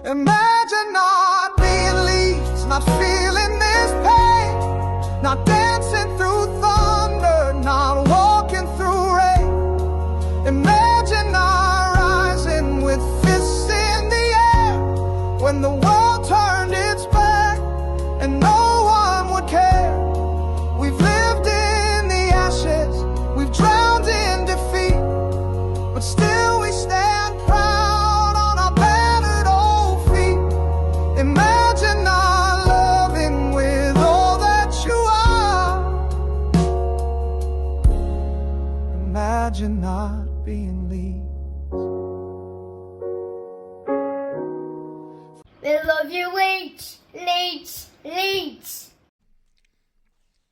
Imagine not being Leeds, not feeling this pain, not dancing through thunder, not walking through rain. Imagine not rising with fists in the air when the world turned its back and no one would care. We've lived in the ashes, we've drowned in defeat, but still we stand proud on our battered old feet. Imagine not loving with all that you are. Imagine not being Leeds. We love you, Leeds, Leeds, Leeds.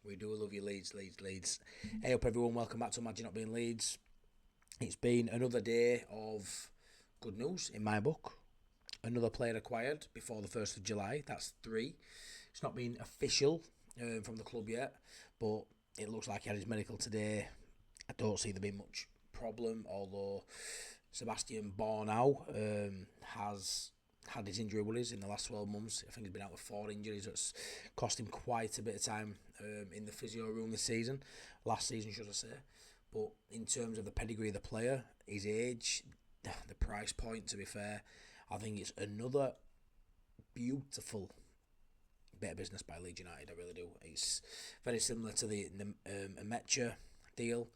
We do love you, Leeds, Leeds, Leeds. Hey up everyone, welcome back to Imagine Not Being Leeds. It's been another day of good news in my book. Another player acquired before the 1st of July, that's 3. It's not been official from the club yet, but it looks like he had his medical today. I don't see there being much problem, although Sebastiaan Bornauw has had his injury worries in the last 12 months. I think he's been out with 4 injuries. That's cost him quite a bit of time in the physio room this season. Last season, should I say. But in terms of the pedigree of the player, his age, the price point, to be fair, I think it's another beautiful bit of business by Leeds United. I really do. It's very similar to the Nmecha deal,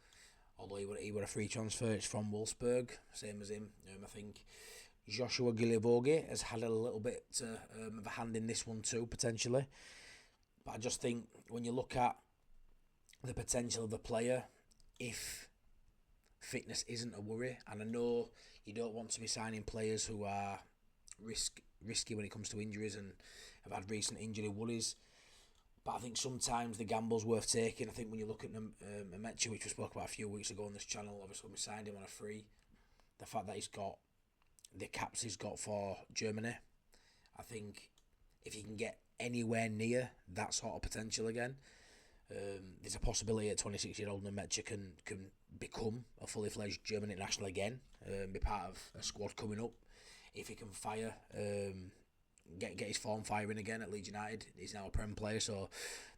although he were a free transfer. It's from Wolfsburg, same as him. I think Joshua Gilivogi has had a little bit of a hand in this one too, potentially. But I just think when you look at the potential of the player, if fitness isn't a worry, and I know you don't want to be signing players who are risky when it comes to injuries and have had recent injury worries, but I think sometimes the gamble's worth taking. I think when you look at Nmecha, which we spoke about a few weeks ago on this channel, obviously we signed him on a free, the fact that he's got the caps he's got for Germany, I think if you can get anywhere near that sort of potential again, there's a possibility at 26-year-old Nmecha can become a fully fledged German international again, be part of a squad coming up. If he can fire, get his form firing again at Leeds United, he's now a Prem player, so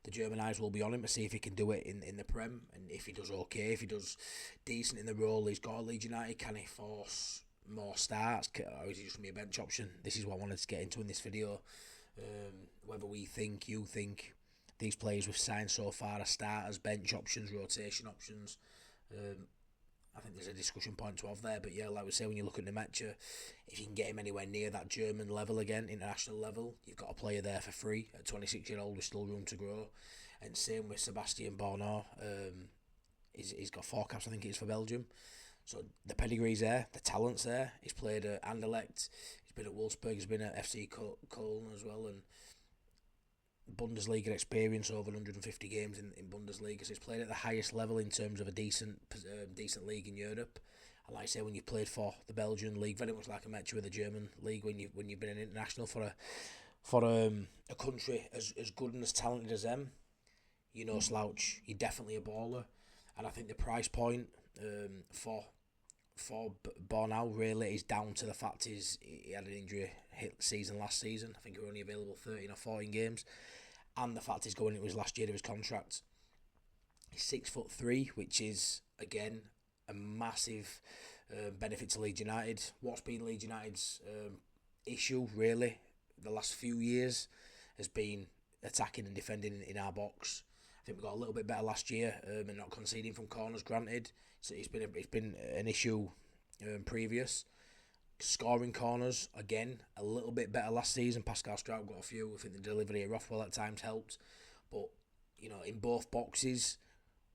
the German eyes will be on him to see if he can do it in the Prem, and if he does okay, if he does decent in the role he's got at Leeds United, can he force more starts, or is he just going to be a bench option? This is what I wanted to get into in this video. Whether you think these players we've signed so far are starters, bench options, rotation options. I think there's a discussion point to have there, but yeah, like we say, when you look at Nmecha, if you can get him anywhere near that German level again, international level, you've got a player there for free at 26-year-old with still room to grow. And same with Sebastiaan Bornauw. He's got 4 caps, I think it is, for Belgium. So the pedigree's there, the talent's there. He's played at Anderlecht, he's been at Wolfsburg, he's been at FC Köln as well, and Bundesliga experience, over 150 games in Bundesliga. So he's played at the highest level in terms of a decent league in Europe. And like I say, when you played for the Belgian league, very much like a match with the German league, when you've been an international for a country as good and as talented as them, you know, slouch, you're definitely a baller. And I think the price point for Bornauw really is down to the fact he had an injury hit season last season. I think he was only available 13 or 14 games, and the fact he's going into his last year of his contract. He's 6'3", which is again a massive benefit to Leeds United. What's been Leeds United's issue really the last few years has been attacking and defending in our box. I think we got a little bit better last year and not conceding from corners, granted. So it's been an issue previous. Scoring corners, again, a little bit better last season. Pascal Strout got a few. I think the delivery of Rothwell at times helped. But, you know, in both boxes,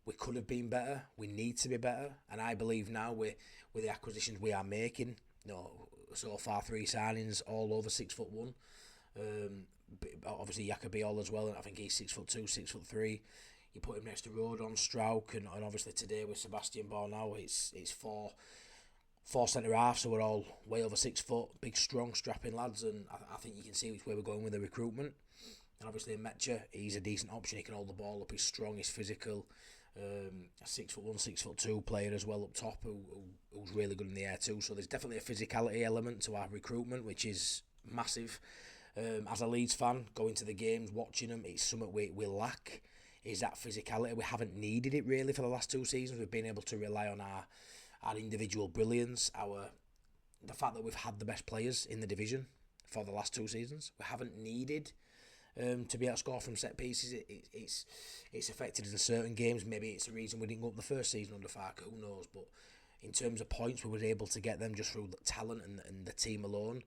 we could have been better. We need to be better. And I believe now with the acquisitions we are making, you know, so far 3 signings, all over 6'1". Obviously Jaka Bijol as well, and I think he's 6'2", 6'3". You put him next to Rodon, Strauch, and obviously today with Sebastiaan Bornauw, it's 4 centre halves, so we're all way over 6 foot, big, strong, strapping lads, and I think you can see which way we're going with the recruitment. And obviously Nmecha, he's a decent option. He can hold the ball up. He's strong. He's physical. A 6'1", 6'2" player as well up top, who's really good in the air too. So there's definitely a physicality element to our recruitment, which is massive. As a Leeds fan, going to the games, watching them, it's something we lack, is that physicality. We haven't needed it really for the last 2 seasons. We've been able to rely on our individual brilliance, the fact that we've had the best players in the division for the last 2 seasons. We haven't needed to be able to score from set pieces. It's affected in certain games. Maybe it's the reason we didn't go up the first season under Farke, who knows, but in terms of points, we were able to get them just through the talent and the team alone.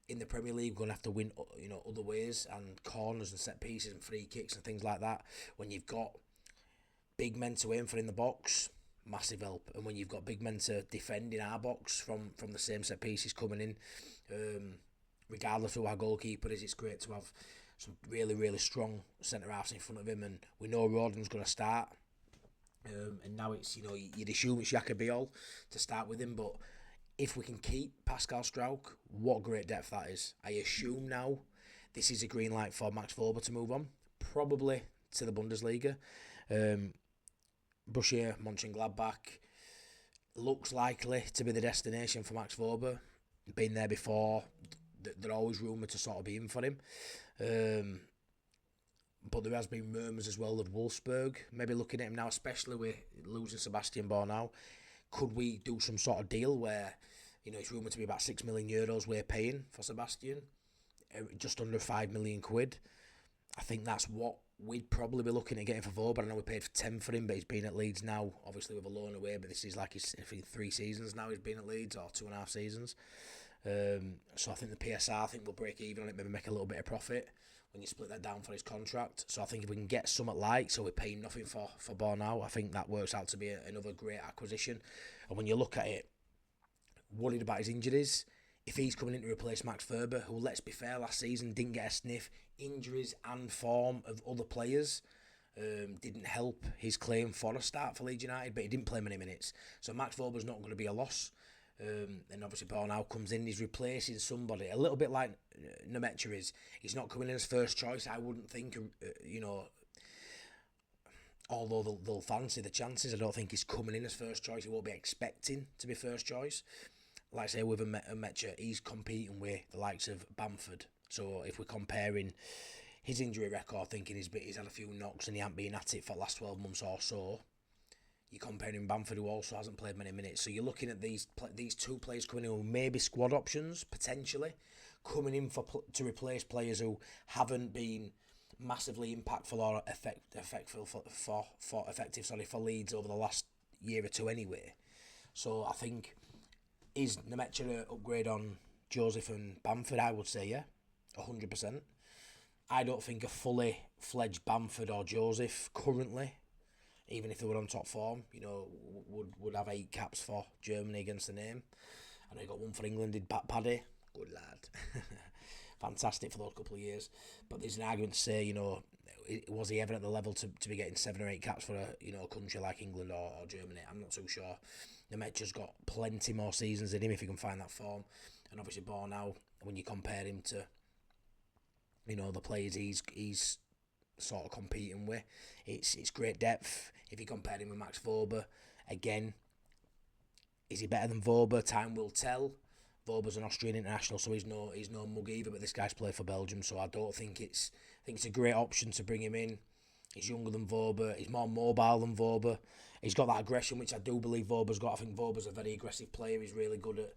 In the Premier League, we're going to have to win, other ways, and corners and set pieces and free kicks and things like that. When you've got big men to aim for in the box, massive help. And when you've got big men to defend in our box from the same set pieces coming in, regardless of who our goalkeeper is, it's great to have some really, really strong centre-halves in front of him. And we know Rodden's going to start. And now it's, you'd assume it's Jaka Bijol to start with him, but if we can keep Pascal Struijk, what great depth that is. I assume now this is a green light for Max Wöber to move on, probably to the Bundesliga. Borussia Mönchengladbach looks likely to be the destination for Max Wöber. Been there before. They're always rumoured to sort of be in for him. But there has been murmurs as well of Wolfsburg maybe looking at him now, especially with losing Sebastiaan Bornauw. Could we do some sort of deal where, it's rumoured to be about €6 million we're paying for Sebastian, just under £5 million. I think that's what we'd probably be looking at getting for Wöber. I know we paid 10 for him, but he's been at Leeds now, obviously with a loan away, but this is like his 3 seasons now he's been at Leeds, or 2.5 seasons. So I think the PSR, will break even on it, maybe make a little bit of profit when you split that down for his contract. So I think if we can get something so we're paying nothing for Bornauw, I think that works out to be another great acquisition. And when you look at it, worried about his injuries, if he's coming in to replace Max Wöber, who, let's be fair, last season didn't get a sniff, injuries and form of other players didn't help his claim for a start for Leeds United, but he didn't play many minutes. So Max Wöber's not going to be a loss. And obviously Bornauw comes in, he's replacing somebody, a little bit like Nmecha is. He's not coming in as first choice, I wouldn't think, although they'll fancy the chances. I don't think he's coming in as first choice. He won't be expecting to be first choice. Like I say, with Nmecha, he's competing with the likes of Bamford. So if we're comparing his injury record, thinking he's had a few knocks and he hasn't been at it for the last 12 months or so, you're comparing Bamford, who also hasn't played many minutes. So you're looking at these 2 players coming in who may be squad options, potentially, coming in to replace players who haven't been massively impactful or effective for Leeds over the last year or 2 anyway. So I think, is Nmecha an upgrade on Joseph and Bamford? I would say, yeah, 100%. I don't think a fully fledged Bamford or Joseph currently, even if they were on top form, would have 8 caps for Germany against the name. And he got 1 for England, did Paddy. Good lad. Fantastic for those couple of years. But there's an argument to say, was he ever at the level to be getting 7 or 8 caps for a country like England or Germany? I'm not too sure. Nmecha's got plenty more seasons than him if he can find that form. And obviously Bornauw, when you compare him to, the players he's sort of competing with, it's great depth. If you compare him with Max Wöber, again, is he better than Wöber? Time will tell. Wöber's an Austrian international, so he's no mug either, but this guy's played for Belgium, so I don't think it's a great option to bring him in. He's younger than Wöber, he's more mobile than Wöber, he's got that aggression which I do believe Wöber's got. I think Wöber's a very aggressive player. He's really good at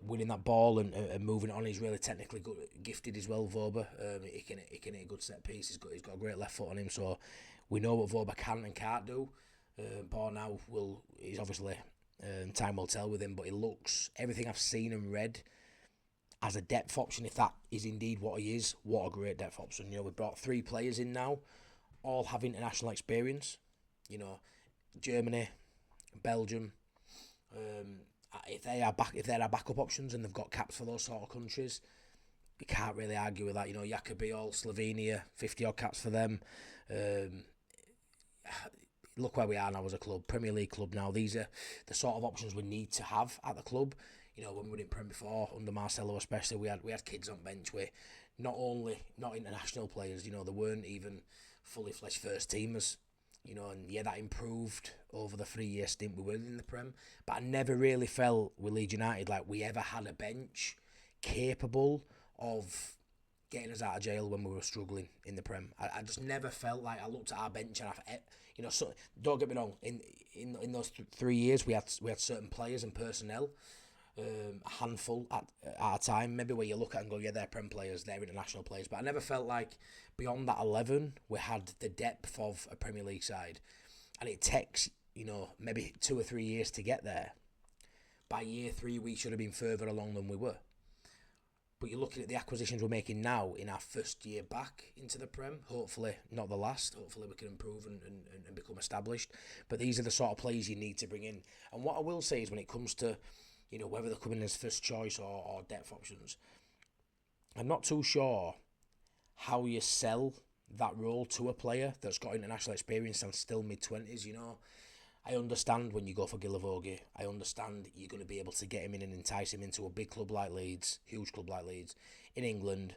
winning that ball and moving it on. He's really technically good, gifted as well, Wöber. He can hit a good set piece. He's got a great left foot on him, so we know what Wöber can and can't do. Bornauw he's obviously, time will tell with him, but he looks, everything I've seen and read, as a depth option, if that is indeed what he is, what a great depth option. We've brought 3 players in now, all have international experience. Germany, Belgium, if they are backup options and they've got caps for those sort of countries, we can't really argue with that. Jaka Bijol, Slovenia, 50 odd caps for them. Look where we are now as a club, Premier League club now. These are the sort of options we need to have at the club. When we were in Prem before, under Marcelo especially, we had kids on bench with not international players, they weren't even fully fledged first teamers. And yeah, that improved over the 3-year stint we were in the Prem. But I never really felt with Leeds United like we ever had a bench capable of getting us out of jail when we were struggling in the Prem. I just never felt like I looked at our bench and so don't get me wrong. In those 3 years, we had certain players and personnel, a handful at a time. Maybe where you look at and go, yeah, they're Prem players, they're international players. But I never felt like beyond that 11, we had the depth of a Premier League side, and it takes maybe 2 or 3 years to get there. By year 3, we should have been further along than we were. But you're looking at the acquisitions we're making now in our first year back into the Prem. Hopefully not the last. Hopefully we can improve and become established. But these are the sort of players you need to bring in. And what I will say is when it comes to, whether they're coming as first choice or depth options, I'm not too sure how you sell that role to a player that's got international experience and still mid-20s, I understand when you go for Gilavogi. I understand you're going to be able to get him in and entice him into a big club like Leeds, huge club like Leeds, in England,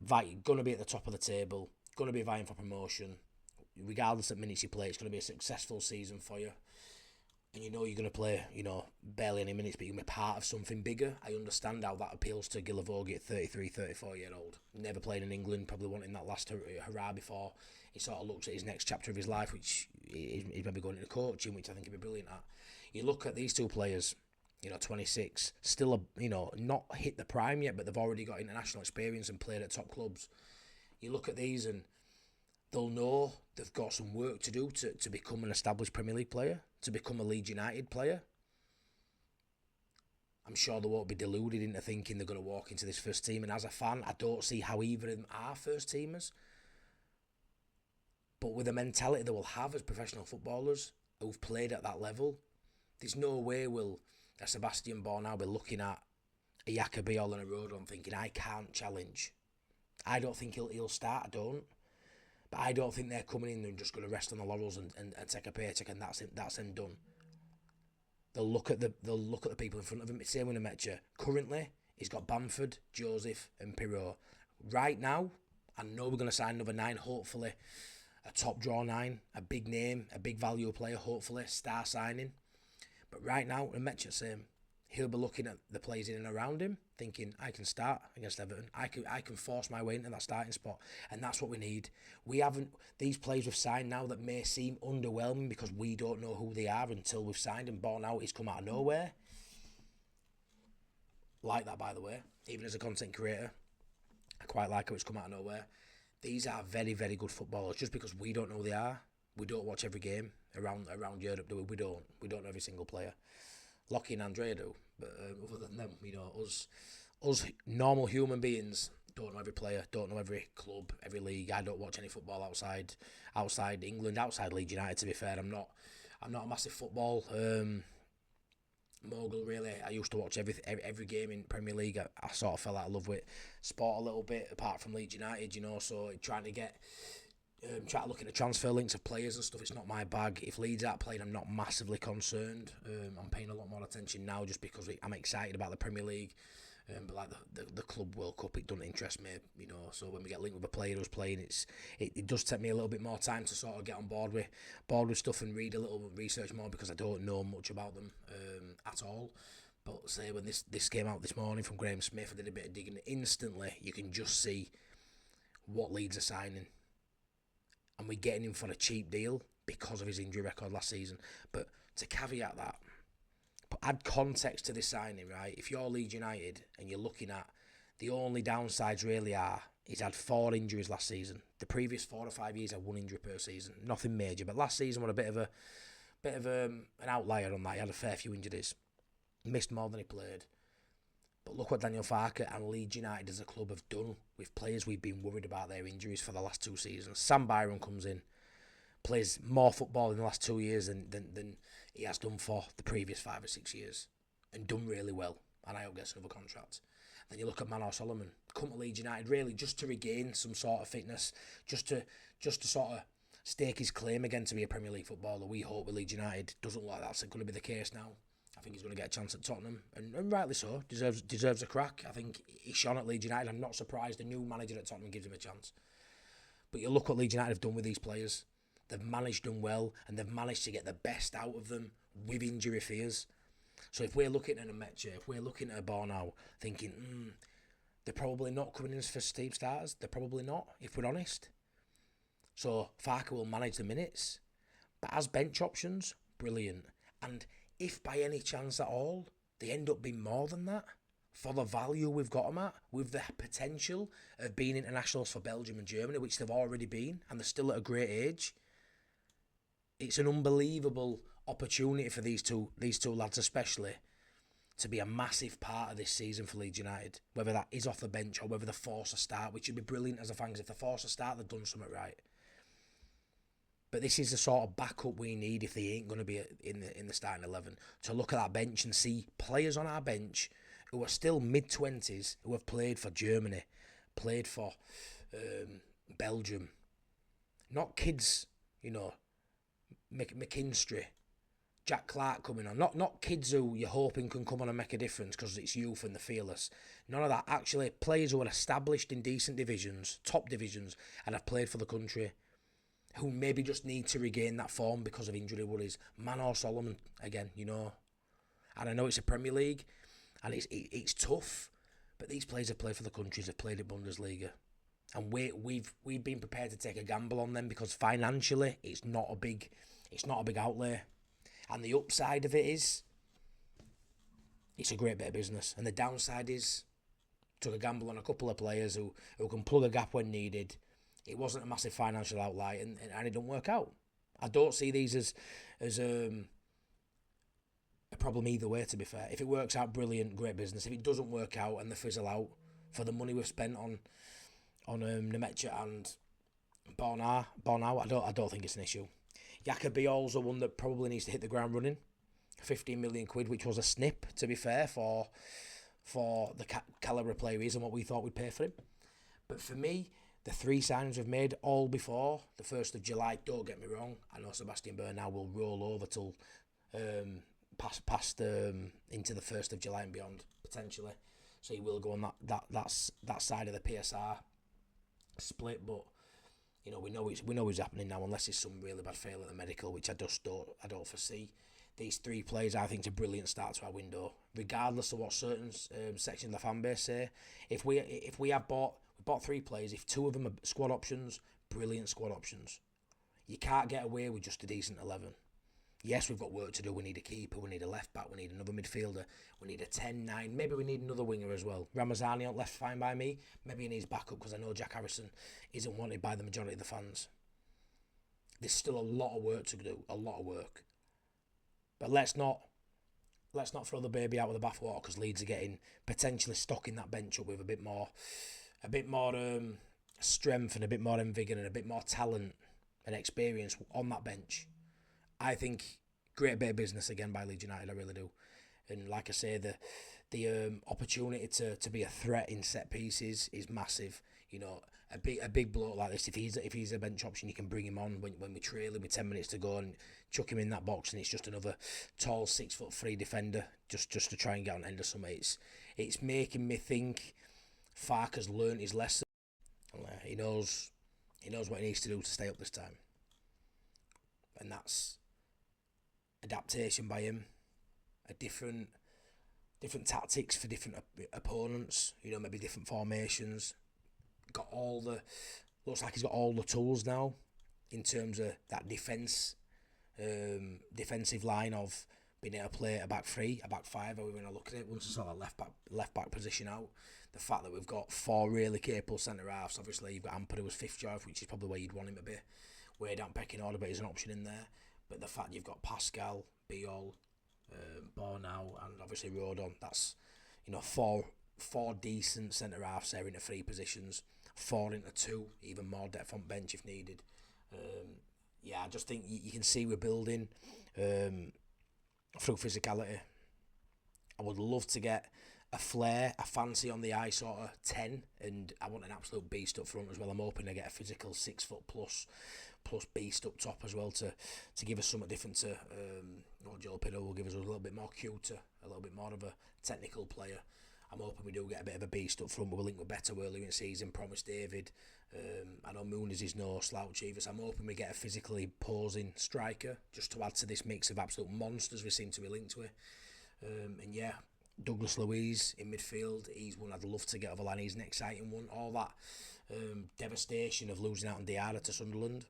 going to be at the top of the table, going to be vying for promotion. Regardless of minutes you play, it's going to be a successful season for you. And you're going to play, barely any minutes, but you're going to be part of something bigger. I understand how that appeals to Gilavogi at 33, 34-year-old. Never played in England, probably wanting that last hurrah before he sort of looks at his next chapter of his life, which he's maybe going into coaching, which I think he'd be brilliant at. You look at these two players, 26, still, not hit the prime yet, but they've already got international experience and played at top clubs. You look at these and they'll know they've got some work to do to become an established Premier League player, to become a Leeds United player. I'm sure they won't be deluded into thinking they're going to walk into this first team. And as a fan, I don't see how either of them are first teamers. But with the mentality they will have as professional footballers who've played at that level, there's no way will a Sebastiaan Bornauw be looking at a Jaka Bijol and a Rodon thinking, I can't challenge. I don't think he'll start, I don't. But I don't think they're coming in and just going to rest on the laurels and take a paycheck and that's them done. They'll look at the people in front of him. Same with Nmecha. Currently, he's got Bamford, Joseph, and Pirot. Right now, I know we're going to sign another 9. Hopefully, a top draw 9, a big name, a big value player. Hopefully, star signing. But right now, Nmecha, same. He'll be looking at the players in and around him, thinking, I can start against Everton. I can force my way into that starting spot. And that's what we need. We haven't, these players we've signed now that may seem underwhelming because we don't know who they are until we've signed them. Bornauw, he's come out of nowhere. Like that, by the way. Even as a content creator, I quite like how it's come out of nowhere. These are very, very good footballers. Just because we don't know who they are, we don't watch every game around Europe, do we? We don't. We don't know every single player. Lockie and Andrea do, but other than them, us normal human beings don't know every player, don't know every club, every league. I don't watch any football outside England, outside Leeds United. To be fair, I'm not a massive football mogul really. I used to watch every game in Premier League. I sort of fell out of love with sport a little bit, apart from Leeds United. So trying to look at the transfer links of players and stuff, it's not my bag. If Leeds aren't playing, I'm not massively concerned. I'm paying a lot more attention now just because I'm excited about the Premier League. But like the Club World Cup, it doesn't interest me, So when we get linked with a player who's playing, it does take me a little bit more time to sort of get on board with stuff and read a little research more because I don't know much about them at all. But say when this came out this morning from Graham Smith, I did a bit of digging. Instantly, you can just see what Leeds are signing. And we're getting him for a cheap deal because of his injury record last season. But to caveat that, add context to this signing, right? If you're Leeds United and you're looking at the only downsides really are, he's had 4 injuries last season. The previous 4 or 5 years had 1 injury per season. Nothing major, but last season was a bit of an outlier on that. He had a fair few injuries. Missed more than he played. But look what Daniel Farke and Leeds United as a club have done with players we've been worried about their injuries for the last 2 seasons. Sam Byron comes in, plays more football in the last 2 years than he has done for the previous 5 or 6 years, and done really well. And I hope gets another contract. Then you look at Manor Solomon, come to Leeds United really just to regain some sort of fitness, just to sort of stake his claim again to be a Premier League footballer. We hope with Leeds United. Doesn't look like that's going to be the case now. I think he's going to get a chance at Tottenham, and rightly so. Deserves a crack. I think he shone at Leeds United. I'm not surprised the new manager at Tottenham gives him a chance. But you look what Leeds United have done with these players. They've managed them well, and they've managed to get the best out of them with injury fears. So if we're looking at a Nmecha, if we're looking at a Bornauw, thinking, They're probably not coming in as first team starters. They're probably not, if we're honest. So Farke will manage the minutes. But as bench options, brilliant. And if by any chance at all, they end up being more than that, for the value we've got them at, with the potential of being internationals for Belgium and Germany, which they've already been, and they're still at a great age, it's an unbelievable opportunity for these two lads especially, to be a massive part of this season for Leeds United, whether that is off the bench or whether they're forced to start, which would be brilliant as a fan, because if they're forced to start, they've done something right. But this is the sort of backup we need if they ain't going to be in the starting 11, to look at that bench and see players on our bench who are still mid-20s, who have played for Germany, played for Belgium. Not kids, McKinstry, Jack Clark coming on. Not kids who you're hoping can come on and make a difference because it's youth and they're fearless. None of that. Actually, players who are established in decent divisions, top divisions, and have played for the country, who maybe just need to regain that form because of injury worries. Manor Solomon, again, And I know it's a Premier League, and it's tough, but these players have played for the countries, have played at Bundesliga. And we've been prepared to take a gamble on them because financially it's not a big outlay. And the upside of it is it's a great bit of business. And the downside is took a gamble on a couple of players who can plug a gap when needed. It wasn't a massive financial outlay, and it didn't work out. I don't see these as a problem either way, to be fair. If it works out, brilliant, great business. If it doesn't work out and they fizzle out, for the money we've spent on Nmecha and Bornauw, I don't think it's an issue. Jaka Bijol's the one that probably needs to hit the ground running. 15 million quid, which was a snip, to be fair, for the calibre player he is and what we thought we'd pay for him. But for me, the 3 signings we've made, all before the 1st of July, don't get me wrong, I know Sebastiaan Bornauw will roll over till past into the 1st of July and beyond, potentially. So he will go on that side of the PSR split, but we know it's happening now, unless it's some really bad fail at the medical, which I don't foresee. These 3 players, I think, is a brilliant start to our window, regardless of what certain sections of the fan base say. If we bought 3 players, if 2 of them are squad options, brilliant squad options. You can't get away with just a decent 11. Yes, we've got work to do. We need a keeper, we need a left back, we need another midfielder, we need a 10-9, maybe we need another winger as well. Ramazani left fine by me. Maybe he needs backup because I know Jack Harrison isn't wanted by the majority of the fans. There's still a lot of work to do, a lot of work. But let's not throw the baby out with the bathwater, because Leeds are getting potentially stocking that bench up with a bit more strength and a bit more vigor and a bit more talent and experience on that bench. I think great bit of business again by Leeds United, I really do. And like I say, the opportunity to be a threat in set pieces is massive. A big bloke like this, if he's a bench option, you can bring him on when we're trailing with 10 minutes to go and chuck him in that box, and it's just another tall 6'3" defender just to try and get on the end of something. It's making me think Farke's learned his lesson. He knows what he needs to do to stay up this time, and that's adaptation by him, a different tactics for different opponents. Maybe different formations. Looks like he's got all the tools now in terms of that defensive line of being able to play a back 3, a back 5, however we're going to look at it. Once it's sort of left back position out, the fact that we've got 4 really capable centre halves. Obviously, you've got Amper, who was 5th choice, which is probably where you'd want him to be, way down pecking order, but he's an option in there. But the fact you've got Pascal, Bijol, Bornauw, and obviously Rodon, that's 4 decent centre halves there into 3 positions, 4 into 2, even more depth on bench if needed. I just think you can see we're building through physicality. I would love to get a flair, a fancy on the eye sort of 10, and I want an absolute beast up front as well. I'm hoping to get a physical 6 foot plus beast up top as well to give us something different to Joe Piddle will give us a little bit more cuter, a little bit more of a technical player. I'm hoping we do get a bit of a beast up front. We'll link with better earlier in the season, promise David. I know Mooney's is no slouch either, so I'm hoping we get a physically posing striker just to add to this mix of absolute monsters we seem to be linked with. Douglas Luiz in midfield, he's one I'd love to get over the line. He's an exciting one. All that devastation of losing out on Diarra to Sunderland,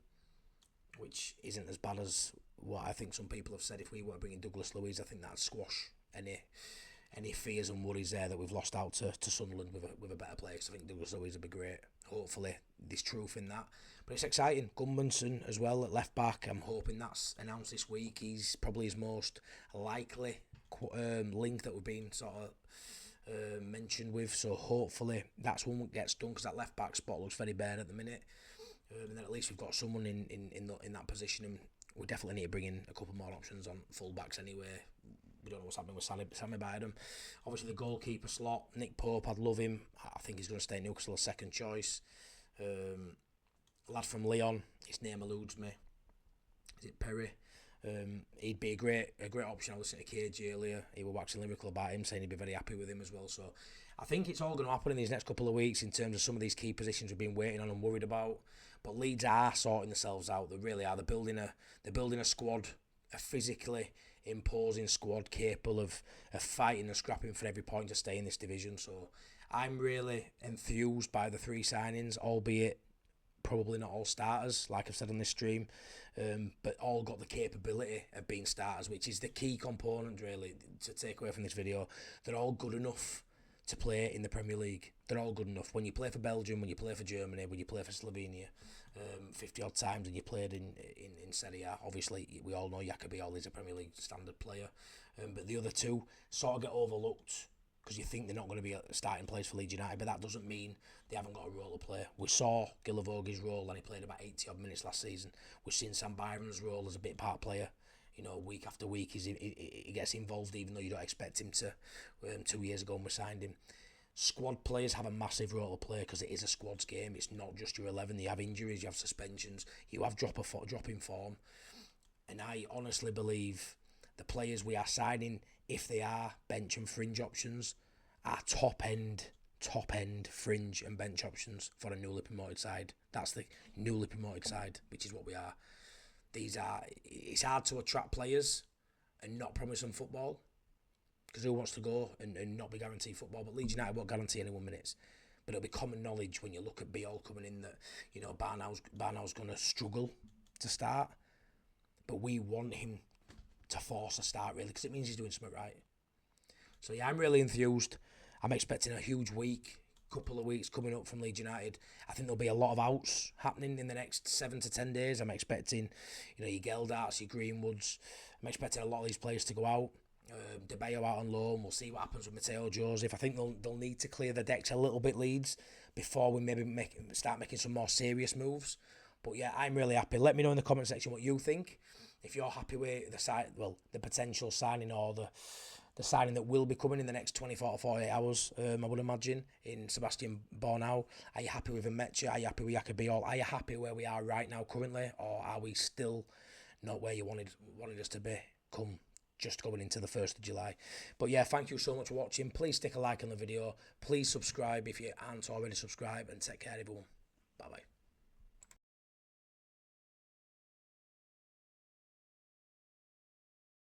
which isn't as bad as what I think some people have said. If we were bringing Douglas Luiz, I think that'd squash any fears and worries there that we've lost out to Sunderland with a better player. Because I think Douglas Luiz would be great. Hopefully there's truth in that. But it's exciting. Gudmundsson as well at left back. I'm hoping that's announced this week. He's probably his most likely link that we've been sort of mentioned with. So hopefully that's one that gets done, because that left back spot looks very bare at the minute. And then at least we've got someone in that position, and we definitely need to bring in a couple more options on full backs anyway. We don't know what's happening with Sammy Biden. Obviously the goalkeeper slot, Nick Pope, I'd love him. I think he's going to stay at Newcastle as second choice. Lad from Leon, his name eludes me. Is it Perry? He'd be a great option. I listened to KG earlier. He was waxing lyrical about him, saying he'd be very happy with him as well. So I think it's all going to happen in these next couple of weeks in terms of some of these key positions we've been waiting on and worried about. But Leeds are sorting themselves out. They really are. They're building a squad, a physically imposing squad capable of fighting and scrapping for every point to stay in this division. So I'm really enthused by the 3 signings, albeit probably not all starters, like I've said on this stream, but all got the capability of being starters, which is the key component really to take away from this video. They're all good enough to play in the Premier League. They're all good enough. When you play for Belgium, when you play for Germany, when you play for Slovenia, 50 odd times, and you played in Serie A, obviously we all know Jaka Bijol is a Premier League standard player, but the other 2 sort of get overlooked because you think they're not going to be a starting place for Leeds United, but that doesn't mean they haven't got a role to play. We saw Gilavogi's role, and he played about 80 odd minutes last season. We've seen Sam Byron's role as a bit part player. You know, week after week, he gets involved even though you don't expect him to. 2 years ago when we signed him. Squad players have a massive role to play because it is a squads game. It's not just your 11. You have injuries, you have suspensions, you have drop in form. And I honestly believe the players we are signing, if they are bench and fringe options, are top end fringe and bench options for a newly promoted side. That's the newly promoted side, which is what we are. It's hard to attract players and not promise them football, because who wants to go and not be guaranteed football? But Leeds United won't guarantee anyone minutes. But it'll be common knowledge when you look at Bijol coming in that, you know, Bornauw's going to struggle to start. But we want him to force a start, really, because it means he's doing something right. So yeah, I'm really enthused. I'm expecting a huge couple of weeks coming up from Leeds United. I think there'll be a lot of outs happening in the next 7 to 10 days. I'm expecting, you know, your Geldarts, your Greenwoods. I'm expecting a lot of these players to go out. De Bayo out on loan. We'll see what happens with Mateo Joseph. I think they'll need to clear the decks a little bit, Leeds, before we maybe start making some more serious moves. But yeah, I'm really happy. Let me know in the comment section what you think. If you're happy with the potential signing or the signing that will be coming in the next 24 to 48 hours, I would imagine, in Sebastiaan Bornauw. Are you happy with Nmecha? Are you happy with Jaka Bijol? Are you happy where we are right now currently? Or are we still not where you wanted us to be just going into the 1st of July? But yeah, thank you so much for watching. Please stick a like on the video. Please subscribe if you aren't already subscribed, and take care everyone. Bye bye.